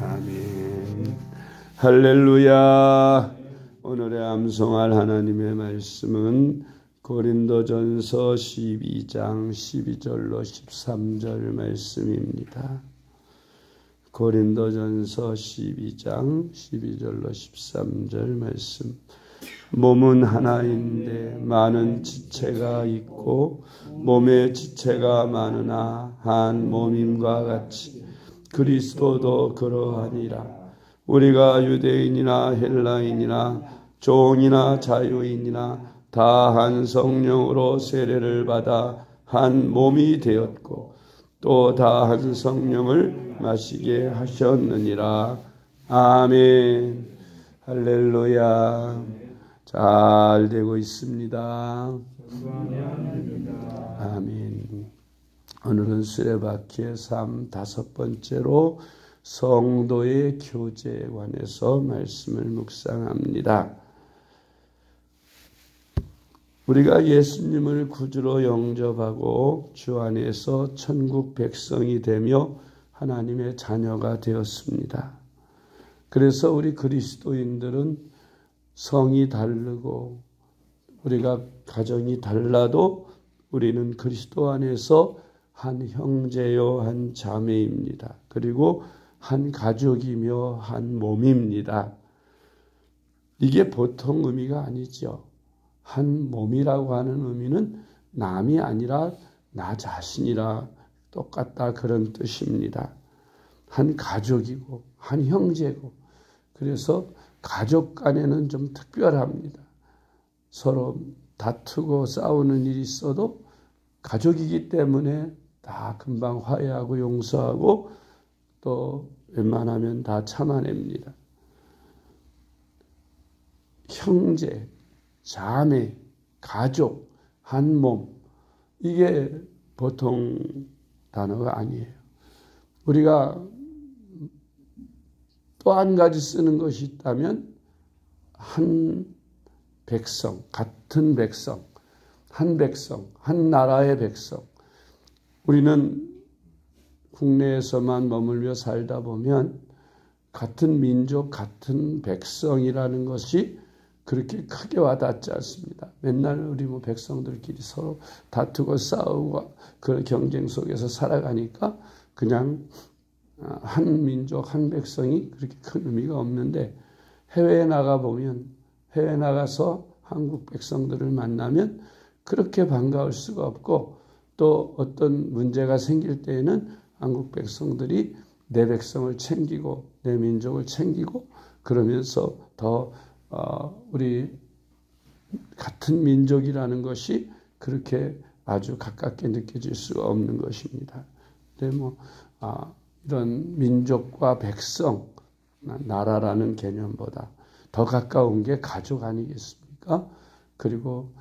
아멘. 할렐루야. 오늘의 암송할 하나님의 말씀은 고린도전서 12장 12절로 13절 말씀입니다. 고린도전서 12장 12절로 13절 말씀. 몸은 하나인데 많은 지체가 있고 몸의 지체가 많으나 한 몸임과 같이 그리스도도 그러하니라. 우리가 유대인이나 헬라인이나 종이나 자유인이나 다 한 성령으로 세례를 받아 한 몸이 되었고 또 다 한 성령을 마시게 하셨느니라. 아멘. 할렐루야. 잘 되고 있습니다. 아멘. 오늘은 수레바퀴의 삶 5번째로 성도의 교제에 관해서 말씀을 묵상합니다. 우리가 예수님을 구주로 영접하고 주 안에서 천국 백성이 되며 하나님의 자녀가 되었습니다. 그래서 우리 그리스도인들은 성이 다르고 우리가 가정이 달라도 우리는 그리스도 안에서 한 형제요 한 자매입니다. 그리고 한 가족이며 한 몸입니다. 이게 보통 의미가 아니죠. 한 몸이라고 하는 의미는 남이 아니라 나 자신이라 똑같다 그런 뜻입니다. 한 가족이고 한 형제고 그래서 가족 간에는 좀 특별합니다. 서로 다투고 싸우는 일이 있어도 가족이기 때문에 다 금방 화해하고 용서하고 또 웬만하면 다 참아냅니다. 형제, 자매, 가족, 한 몸 이게 보통 단어가 아니에요. 우리가 또 한 가지 쓰는 것이 있다면 한 백성, 같은 백성, 한 백성, 한 나라의 백성. 우리는 국내에서만 머물며 살다 보면 같은 민족, 같은 백성이라는 것이 그렇게 크게 와닿지 않습니다. 맨날 우리 백성들끼리 서로 다투고 싸우고 그런 경쟁 속에서 살아가니까 그냥 한 민족, 한 백성이 그렇게 큰 의미가 없는데 해외에 나가보면 해외에 나가서 한국 백성들을 만나면 그렇게 반가울 수가 없고 또 어떤 문제가 생길 때에는 한국 백성들이 내 백성을 챙기고 내 민족을 챙기고 그러면서 더 우리 같은 민족이라는 것이 그렇게 아주 가깝게 느껴질 수가 없는 것입니다. 근데 이런 민족과 백성, 나라라는 개념보다 더 가까운 게 가족 아니겠습니까? 그리고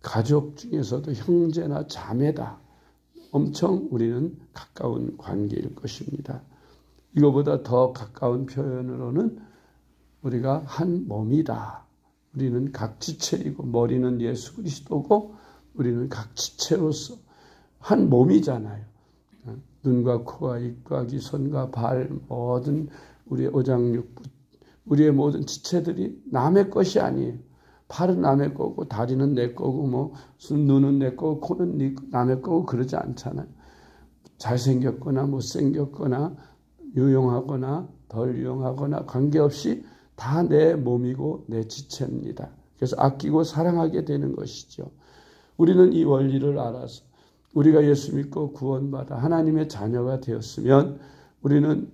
가족 중에서도 형제나 자매다. 엄청 우리는 가까운 관계일 것입니다. 이거보다 더 가까운 표현으로는 우리가 한 몸이다. 우리는 각 지체이고 머리는 예수 그리스도고 우리는 각 지체로서 한 몸이잖아요. 눈과 코와 입과 귀, 손과 발 모든 우리의 오장육부 우리의 모든 지체들이 남의 것이 아니에요. 팔은 남의 거고 다리는 내 거고 눈은 내 거고 코는 남의 거고 그러지 않잖아요. 잘생겼거나 못생겼거나 유용하거나 덜 유용하거나 관계없이 다 내 몸이고 내 지체입니다. 그래서 아끼고 사랑하게 되는 것이죠. 우리는 이 원리를 알아서 우리가 예수 믿고 구원받아 하나님의 자녀가 되었으면 우리는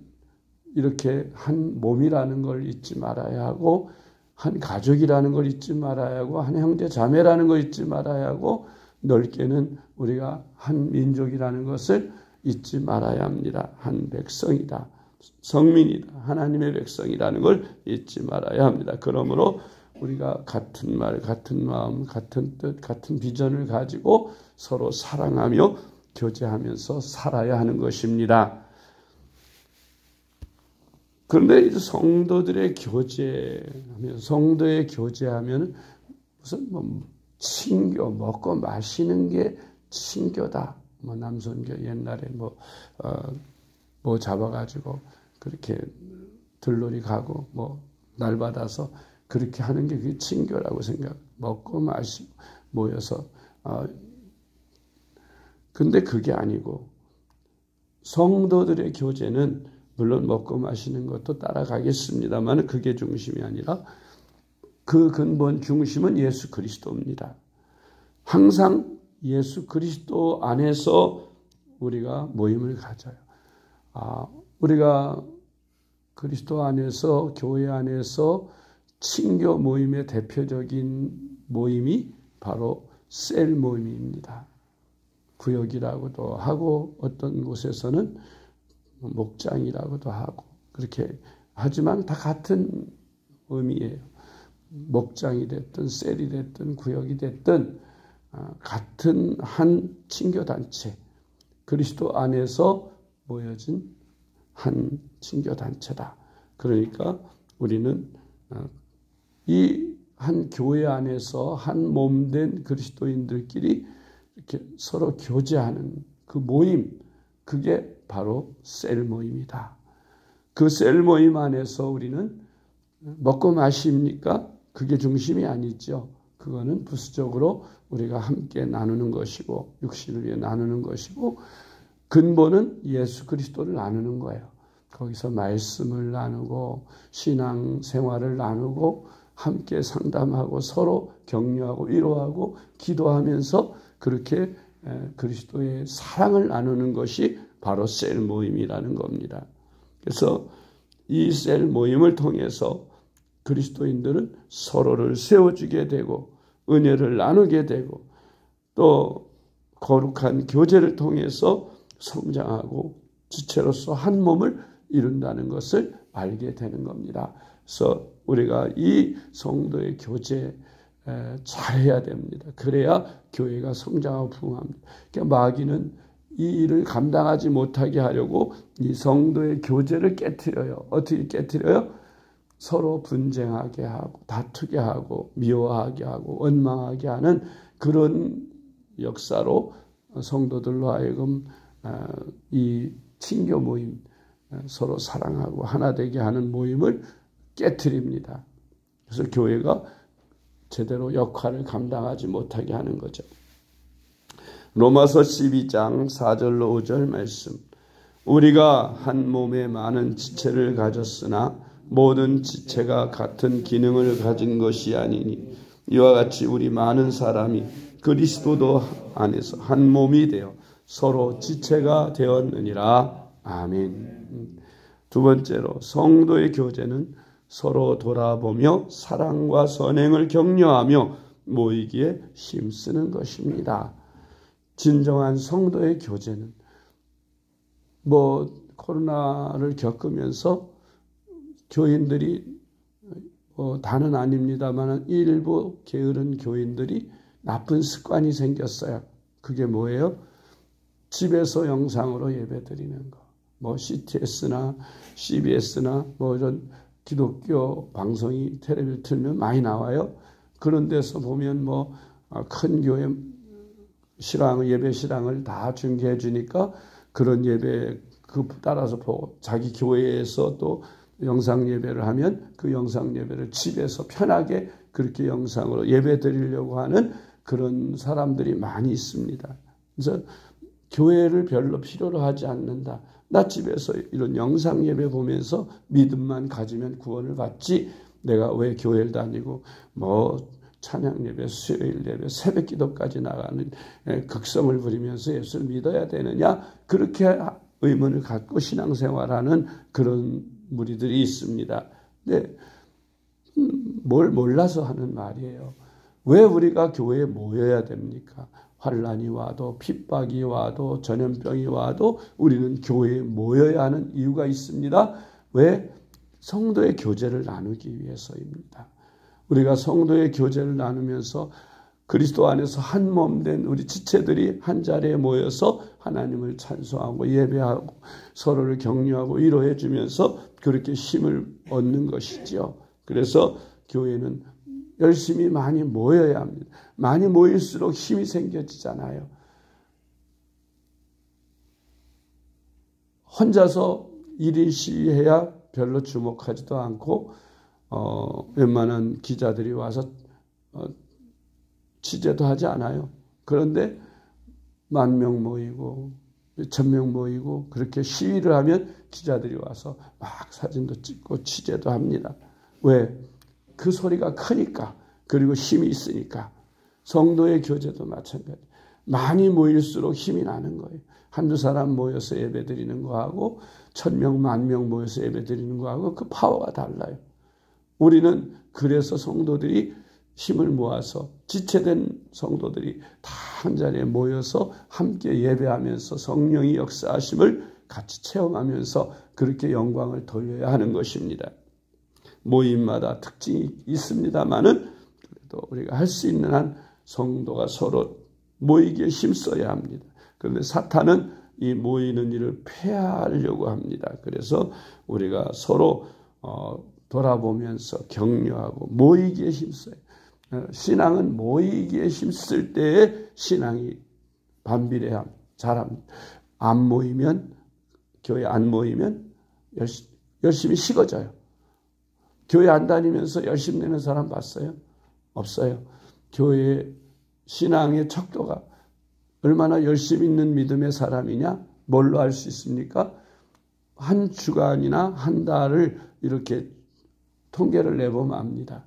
이렇게 한 몸이라는 걸 잊지 말아야 하고 한 가족이라는 걸 잊지 말아야 하고 한 형제 자매라는 걸 잊지 말아야 하고 넓게는 우리가 한 민족이라는 것을 잊지 말아야 합니다. 한 백성이다. 성민이다. 하나님의 백성이라는 걸 잊지 말아야 합니다. 그러므로 우리가 같은 말, 같은 마음, 같은 뜻, 같은 비전을 가지고 서로 사랑하며 교제하면서 살아야 하는 것입니다. 그런데 성도들의 교제하면 성도의 교제하면 무슨 친교 먹고 마시는 게 친교다. 남선교 옛날에 뭐 잡아가지고 그렇게 들놀이 가고 뭐 날받아서 그렇게 하는 게 그게 친교라고 생각. 먹고 마시고 모여서. 근데 그게 아니고 성도들의 교제는 물론 먹고 마시는 것도 따라가겠습니다만 그게 중심이 아니라 그 근본 중심은 예수 그리스도입니다. 항상 예수 그리스도 안에서 우리가 모임을 가져요. 우리가 그리스도 안에서 교회 안에서 친교 모임의 대표적인 모임이 바로 셀 모임입니다. 구역이라고도 하고 어떤 곳에서는 목장이라고도 하고 그렇게 하지만 다 같은 의미예요. 목장이 됐든 셀이 됐든 구역이 됐든 같은 한 친교단체, 그리스도 안에서 모여진 한 친교단체다. 그러니까 우리는 이 한 교회 안에서 한 몸된 그리스도인들끼리 이렇게 서로 교제하는 그 모임, 그게 바로 셀 모임이다. 그 셀 모임 안에서 우리는 먹고 마십니까? 그게 중심이 아니죠. 그거는 부수적으로 우리가 함께 나누는 것이고 육신을 위해 나누는 것이고 근본은 예수 그리스도를 나누는 거예요. 거기서 말씀을 나누고 신앙 생활을 나누고 함께 상담하고 서로 격려하고 위로하고 기도하면서 그렇게 그리스도의 사랑을 나누는 것이 바로 셀 모임이라는 겁니다. 그래서 이 셀 모임을 통해서 그리스도인들은 서로를 세워주게 되고 은혜를 나누게 되고 또 거룩한 교제를 통해서 성장하고 지체로서 한 몸을 이룬다는 것을 알게 되는 겁니다. 그래서 우리가 이 성도의 교제 잘해야 됩니다. 그래야 교회가 성장하고 부흥합니다. 그러니까 마귀는 이 일을 감당하지 못하게 하려고 이 성도의 교제를 깨트려요. 어떻게 깨트려요? 서로 분쟁하게 하고 다투게 하고 미워하게 하고 원망하게 하는 그런 역사로 성도들로 하여금 이 친교 모임, 서로 사랑하고 하나 되게 하는 모임을 깨트립니다. 그래서 교회가 제대로 역할을 감당하지 못하게 하는 거죠. 로마서 12장 4절로 5절 말씀. 우리가 한 몸에 많은 지체를 가졌으나 모든 지체가 같은 기능을 가진 것이 아니니 이와 같이 우리 많은 사람이 그리스도도 안에서 한 몸이 되어 서로 지체가 되었느니라. 아멘. 두 번째로 성도의 교제는 서로 돌아보며 사랑과 선행을 격려하며 모이기에 힘쓰는 것입니다. 진정한 성도의 교제는 코로나를 겪으면서 교인들이 다는 아닙니다만 일부 게으른 교인들이 나쁜 습관이 생겼어요. 그게 뭐예요? 집에서 영상으로 예배드리는 거. CTS나 CBS나 이런 기독교 방송이 텔레비를 틀면 많이 나와요. 그런 데서 보면 큰 교회 예배 실황을 다 중계해 주니까 그런 예배 따라서 보고 자기 교회에서 또 영상 예배를 하면 그 영상 예배를 집에서 편하게 그렇게 영상으로 예배 드리려고 하는 그런 사람들이 많이 있습니다. 그래서 교회를 별로 필요로 하지 않는다. 나 집에서 이런 영상 예배 보면서 믿음만 가지면 구원을 받지 내가 왜 교회를 다니고 찬양 예배, 수요일 예배, 새벽 기도까지 나가는 극성을 부리면서 예수를 믿어야 되느냐 그렇게 의문을 갖고 신앙생활하는 그런 무리들이 있습니다. 근데 뭘 몰라서 하는 말이에요. 왜 우리가 교회에 모여야 됩니까? 환란이 와도 핍박이 와도 전염병이 와도 우리는 교회에 모여야 하는 이유가 있습니다. 왜? 성도의 교제를 나누기 위해서입니다. 우리가 성도의 교제를 나누면서 그리스도 안에서 한 몸 된 우리 지체들이 한 자리에 모여서 하나님을 찬송하고 예배하고 서로를 격려하고 위로해 주면서 그렇게 힘을 얻는 것이죠. 그래서 교회는 열심히 많이 모여야 합니다. 많이 모일수록 힘이 생겨지잖아요. 혼자서 1인 시위해야 별로 주목하지도 않고 웬만한 기자들이 와서 취재도 하지 않아요. 그런데 10,000명 모이고 1,000명 모이고 그렇게 시위를 하면 기자들이 와서 막 사진도 찍고 취재도 합니다. 왜? 그 소리가 크니까, 그리고 힘이 있으니까. 성도의 교제도 마찬가지. 많이 모일수록 힘이 나는 거예요. 한두 사람 모여서 예배드리는 거하고 1,000명, 10,000명 모여서 예배드리는 거하고 그 파워가 달라요. 우리는 그래서 성도들이 힘을 모아서 지체된 성도들이 다 한자리에 모여서 함께 예배하면서 성령의 역사하심을 같이 체험하면서 그렇게 영광을 돌려야 하는 것입니다. 모임마다 특징이 있습니다만은 그래도 우리가 할 수 있는 한 성도가 서로 모이기에 힘써야 합니다. 그런데 사탄은 이 모이는 일을 폐하하려고 합니다. 그래서 우리가 서로 돌아보면서 격려하고 모이기에 힘써요. 신앙은 모이기에 힘쓸 때에 신앙이 반비례함, 잘합니다. 안 모이면, 교회 안 모이면 열심히 식어져요. 교회 안 다니면서 열심히 내는 사람 봤어요? 없어요. 교회의 신앙의 척도가 얼마나 열심히 있는 믿음의 사람이냐? 뭘로 알 수 있습니까? 한 주간이나 한 달을 이렇게 통계를 내보면 압니다.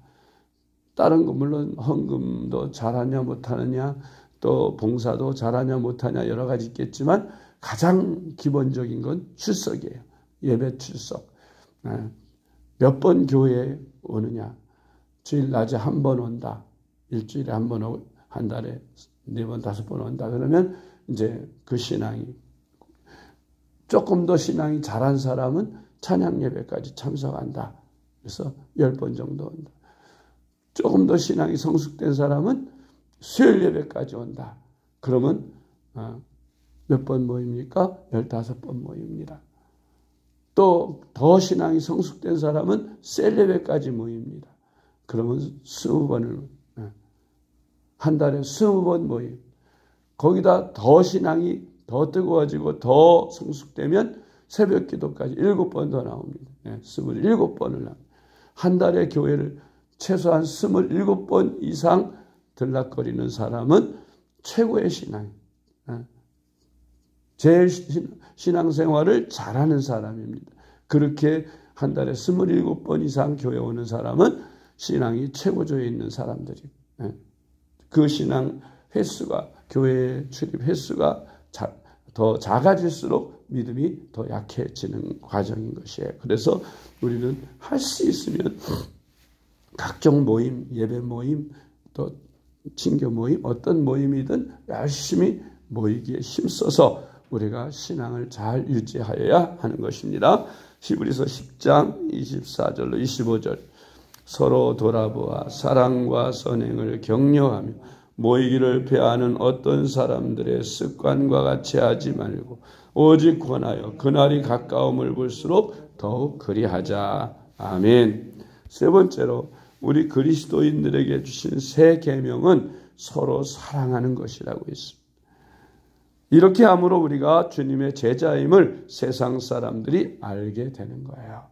다른 거 물론 헌금도 잘하냐 못하느냐, 또 봉사도 잘하냐 못하냐 여러 가지 있겠지만 가장 기본적인 건 출석이에요. 예배 출석. 몇 번 교회에 오느냐. 주일 낮에 한 번 온다. 일주일에 한 번 오고 한 달에 4번, 5번 온다. 그러면 이제 그 신앙이 조금 더 신앙이 잘한 사람은 찬양 예배까지 참석한다. 그래서 10번 정도 온다. 조금 더 신앙이 성숙된 사람은 수요일 예배까지 온다. 그러면 몇 번 모입니까? 15번 모입니다. 또 더 신앙이 성숙된 사람은 셀 예배까지 모입니다. 그러면 20번을 한 달에 20번 모임. 거기다 더 신앙이 더 뜨거워지고 더 성숙되면 새벽 기도까지 7번 더 나옵니다. 27번을 나옵니다. 한 달에 교회를 최소한 27번 이상 들락거리는 사람은 최고의 신앙, 제일 신앙생활을 잘하는 사람입니다. 그렇게 한 달에 27번 이상 교회 오는 사람은 신앙이 최고조에 있는 사람들이, 그 신앙 횟수가, 교회 출입 횟수가 더 작아질수록 믿음이 더 약해지는 과정인 것이에요. 그래서 우리는 할 수 있으면 각종 모임, 예배 모임, 또 친교 모임, 어떤 모임이든 열심히 모이기에 힘써서 우리가 신앙을 잘 유지하여야 하는 것입니다. 히브리서 10장 24절로 25절. 서로 돌아보아 사랑과 선행을 격려하며 모이기를 배하는 어떤 사람들의 습관과 같이 하지 말고 오직 권하여 그날이 가까움을 볼수록 더욱 그리하자. 아멘. 세 번째로 우리 그리스도인들에게 주신 새 계명은 서로 사랑하는 것이라고 했습니다. 이렇게 함으로 우리가 주님의 제자임을 세상 사람들이 알게 되는 거예요.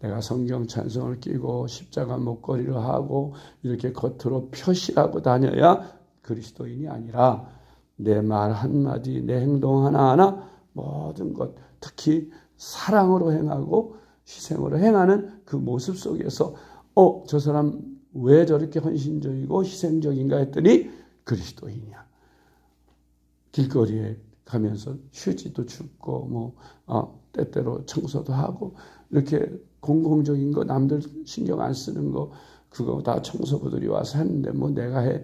내가 성경 찬송을 끼고 십자가 목걸이를 하고 이렇게 겉으로 표시하고 다녀야 그리스도인이 아니라 내 말 한마디, 내 행동 하나하나 모든 것, 특히 사랑으로 행하고 희생으로 행하는 그 모습 속에서 저 사람 왜 저렇게 헌신적이고 희생적인가 했더니 그리스도인이야. 길거리에 가면서 휴지도 줍고 때때로 청소도 하고 이렇게 공공적인 거 남들 신경 안 쓰는 거 그거 다 청소부들이 와서 했는데 내가 해.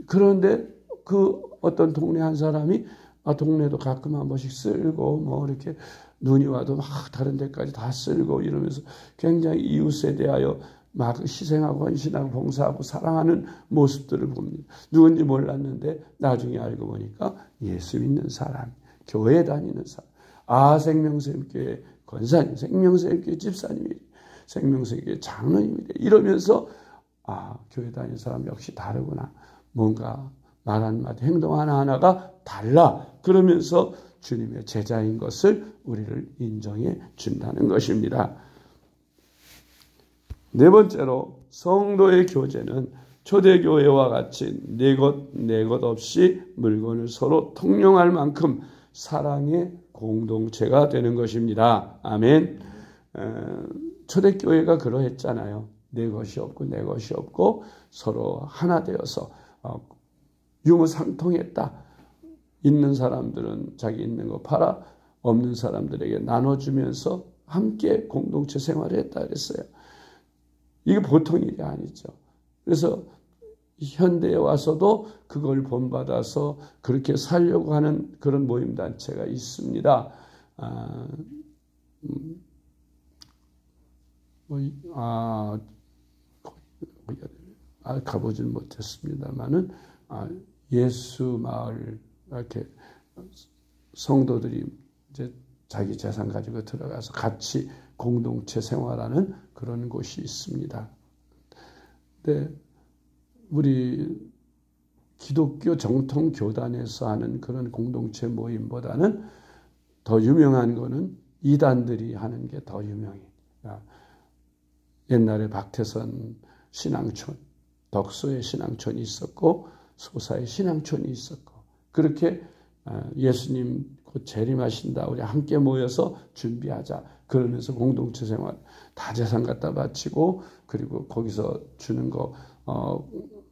그런데 그 어떤 동네 한 사람이 동네도 가끔 한 번씩 쓸고 이렇게 눈이 와도 막 다른 데까지 다 쓸고 이러면서 굉장히 이웃에 대하여 막 희생하고 헌신하고 봉사하고 사랑하는 모습들을 봅니다. 누군지 몰랐는데 나중에 알고 보니까 예수 믿는 사람, 교회 다니는 사람, 생명샘교회 권사님, 생명샘교회 집사님이, 생명샘교회 장로님이래. 이러면서 교회 다니는 사람 역시 다르구나. 뭔가 말 한마디, 행동 하나하나가 달라. 그러면서 주님의 제자인 것을 우리를 인정해 준다는 것입니다. 네 번째로 성도의 교제는 초대교회와 같이 내 것 없이 물건을 서로 통용할 만큼 사랑의 공동체가 되는 것입니다. 아멘. 초대교회가 그러했잖아요. 내 것이 없고 서로 하나 되어서 유무상통했다. 있는 사람들은 자기 있는 거 팔아 없는 사람들에게 나눠주면서 함께 공동체 생활을 했다 그랬어요. 이게 보통 일이 아니죠. 그래서 현대에 와서도 그걸 본받아서 그렇게 살려고 하는 그런 모임단체가 있습니다. 가보지는 못했습니다만은 예수 마을 이렇게 성도들이 이제 자기 재산 가지고 들어가서 같이 공동체 생활하는 그런 곳이 있습니다. 근데 우리 기독교 정통 교단에서 하는 그런 공동체 모임보다는 더 유명한 거는 이단들이 하는 게 더 유명해요. 옛날에 박태선 신앙촌, 덕소의 신앙촌이 있었고 소사의 신앙촌이 있었고 그렇게 예수님 곧 재림하신다. 우리 함께 모여서 준비하자. 그러면서 공동체 생활 다 재산 갖다 바치고 그리고 거기서 주는 거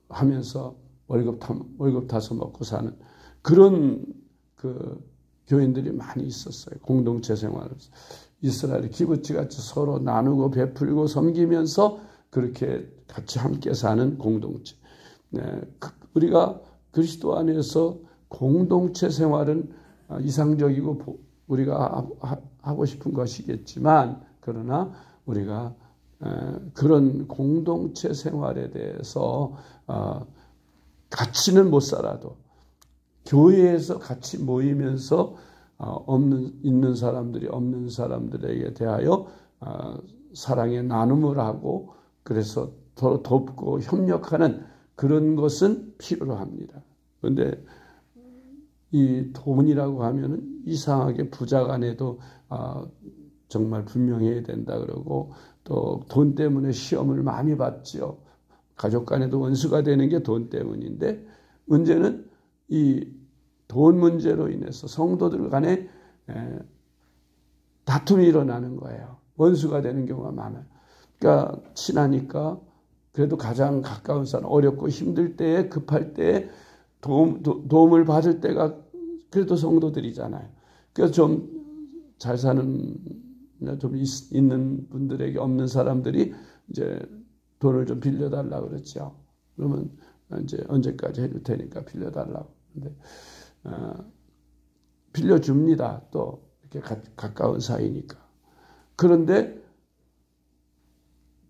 하면서 월급 타서 먹고 사는 그런 그 교인들이 많이 있었어요. 공동체 생활을. 이스라엘 기브치 같이 서로 나누고 베풀고 섬기면서 그렇게 같이 함께 사는 공동체. 네, 우리가 그리스도 안에서 공동체 생활은 이상적이고 우리가 하고 싶은 것이겠지만 그러나 우리가 그런 공동체 생활에 대해서 같이는 못 살아도 교회에서 같이 모이면서 있는 사람들이 없는 사람들에게 대하여 사랑의 나눔을 하고 그래서 서로 돕고 협력하는 그런 것은 필요로 합니다. 그런데 이 돈이라고 하면은 이상하게 부자 간에도 정말 분명해야 된다 그러고 또 돈 때문에 시험을 많이 봤지요. 가족 간에도 원수가 되는 게 돈 때문인데 문제는 이 돈 문제로 인해서 성도들 간에 다툼이 일어나는 거예요. 원수가 되는 경우가 많아요. 그러니까 친하니까 그래도 가장 가까운 사람, 어렵고 힘들 때에 급할 때에 도움을 받을 때가 그래도 성도들이잖아요. 그래서 좀 잘 사는 좀 있는 분들에게 없는 사람들이 이제 돈을 좀 빌려달라고 그랬죠. 그러면 이제 언제까지 해줄 테니까 빌려달라고. 근데 빌려줍니다. 또 이렇게 가까운 사이니까. 그런데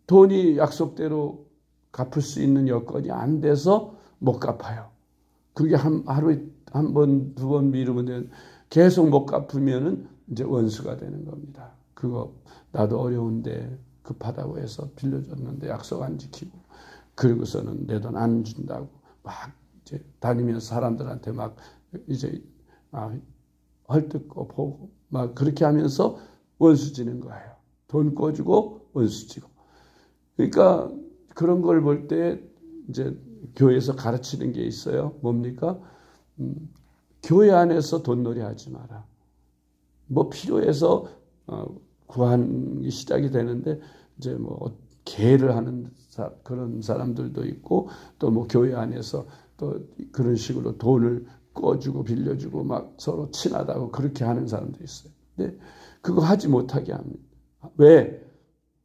돈이 약속대로 갚을 수 있는 여건이 안 돼서 못 갚아요. 그게 하루에 한 번, 두 번 미루면 계속 못 갚으면은 이제 원수가 되는 겁니다. 그거 나도 어려운데 급하다고 해서 빌려줬는데 약속 안 지키고 그리고서는 내 돈 안 준다고 막 이제 다니면서 사람들한테 막 이제 헐뜯고 보고 막 그렇게 하면서 원수 지는 거예요. 돈 꿔주고 원수 지고. 그러니까 그런 걸 볼 때 이제 교회에서 가르치는 게 있어요. 뭡니까? 교회 안에서 돈놀이 하지 마라. 뭐 필요해서 구하는 시작이 되는데 이제 뭐 개를 하는 그런 사람들도 있고 또 뭐 교회 안에서 또 그런 식으로 돈을 꿔주고 빌려주고 막 서로 친하다고 그렇게 하는 사람도 있어요. 근데 그거 하지 못하게 합니다. 왜?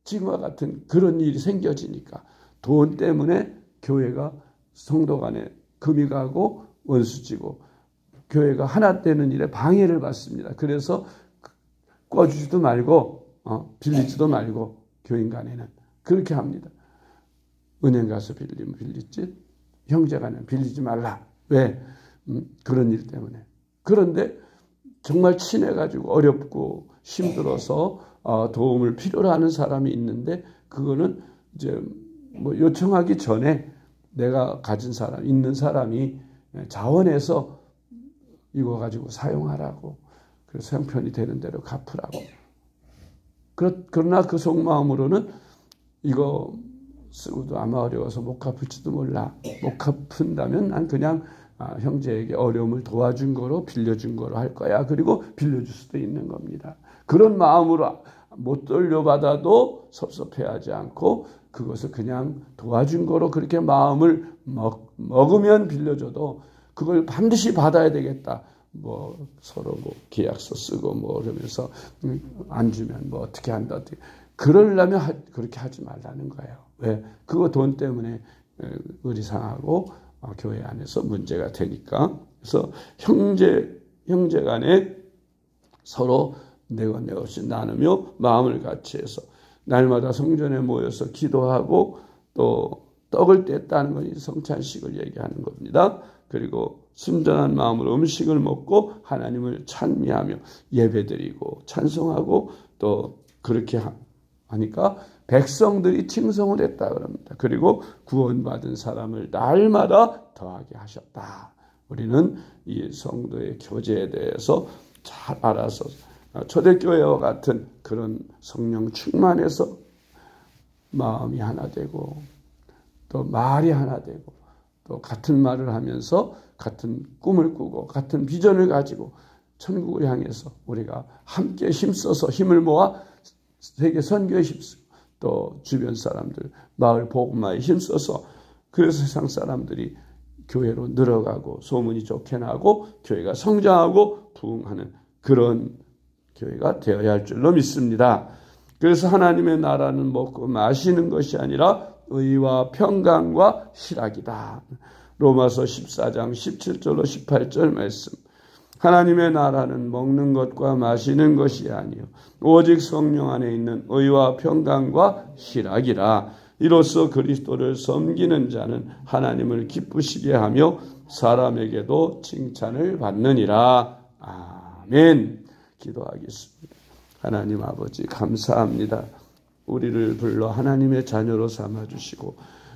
지금과 같은 그런 일이 생겨지니까 돈 때문에 교회가 성도 간에 금이 가고 원수지고 교회가 하나 되는 일에 방해를 받습니다. 그래서 꿔주지도 말고 빌리지도 말고 교인 간에는 그렇게 합니다. 은행 가서 빌리면 빌리지 형제 간에는 빌리지 말라. 왜? 그런 일 때문에. 그런데 정말 친해가지고 어렵고 힘들어서 도움을 필요로 하는 사람이 있는데 그거는 이제 뭐 요청하기 전에 내가 가진 사람, 있는 사람이 자원해서 이거 가지고 사용하라고 그래서 형편이 되는 대로 갚으라고. 그러나 그 속마음으로는 이거 쓰고도 아마 어려워서 못 갚을지도 몰라. 못 갚은다면 난 그냥 형제에게 어려움을 도와준 거로 빌려준 거로 할 거야. 그리고 빌려줄 수도 있는 겁니다. 그런 마음으로 못 돌려받아도 섭섭해하지 않고 그것을 그냥 도와준 거로 그렇게 마음을 먹으면 빌려줘도 그걸 반드시 받아야 되겠다. 뭐 서로 뭐 계약서 쓰고 뭐 그러면서 안 주면 뭐 어떻게 한다. 어떻게. 그러려면 그렇게 하지 말라는 거예요. 왜? 그거 돈 때문에 의리 상하고 교회 안에서 문제가 되니까. 그래서 형제 간에 서로 내가 내 없이 나누며 마음을 같이 해서 날마다 성전에 모여서 기도하고 또 떡을 뗐다는 것이 성찬식을 얘기하는 겁니다. 그리고 순전한 마음으로 음식을 먹고 하나님을 찬미하며 예배드리고 찬송하고 또 그렇게 하니까 백성들이 칭송을 했다 그럽니다. 그리고 구원받은 사람을 날마다 더하게 하셨다. 우리는 이 성도의 교제에 대해서 잘 알아서 초대교회와 같은 그런 성령 충만해서 마음이 하나 되고 또 말이 하나 되고 또 같은 말을 하면서 같은 꿈을 꾸고 같은 비전을 가지고 천국을 향해서 우리가 함께 힘써서 힘을 모아 세계 선교에 힘쓰고 또 주변 사람들 마을 복음화에 힘써서 그래서 세상 사람들이 교회로 늘어가고 소문이 좋게 나고 교회가 성장하고 부흥하는 그런 교회가 되어야 할 줄로 믿습니다. 그래서 하나님의 나라는 먹고 마시는 것이 아니라 의와 평강과 희락이다. 로마서 14장 17절로 18절 말씀. 하나님의 나라는 먹는 것과 마시는 것이 아니요 오직 성령 안에 있는 의와 평강과 희락이라. 이로써 그리스도를 섬기는 자는 하나님을 기쁘시게 하며 사람에게도 칭찬을 받느니라. 아멘. 기도하겠습니다. 하나님 아버지 감사합니다. 우리를 불러 하나님의 자녀로 삼아주시고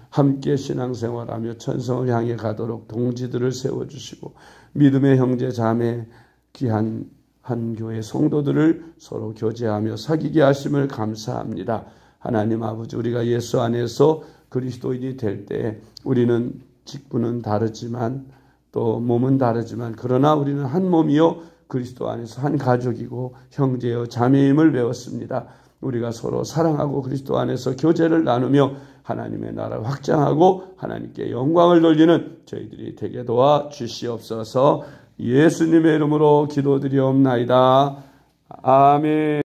함께 신앙생활하며 천성을 향해 가도록 동지들을 세워주시고 믿음의 형제 자매 귀한 한 교회 성도들을 서로 교제하며 사귀게 하심을 감사합니다. 하나님 아버지 우리가 예수 안에서 그리스도인이 될 때 우리는 직분은 다르지만 또 몸은 다르지만 그러나 우리는 한 몸이요 그리스도 안에서 한 가족이고 형제요 자매임을 배웠습니다. 우리가 서로 사랑하고 그리스도 안에서 교제를 나누며 하나님의 나라를 확장하고 하나님께 영광을 돌리는 저희들이 되게 도와 주시옵소서. 예수님의 이름으로 기도드리옵나이다. 아멘.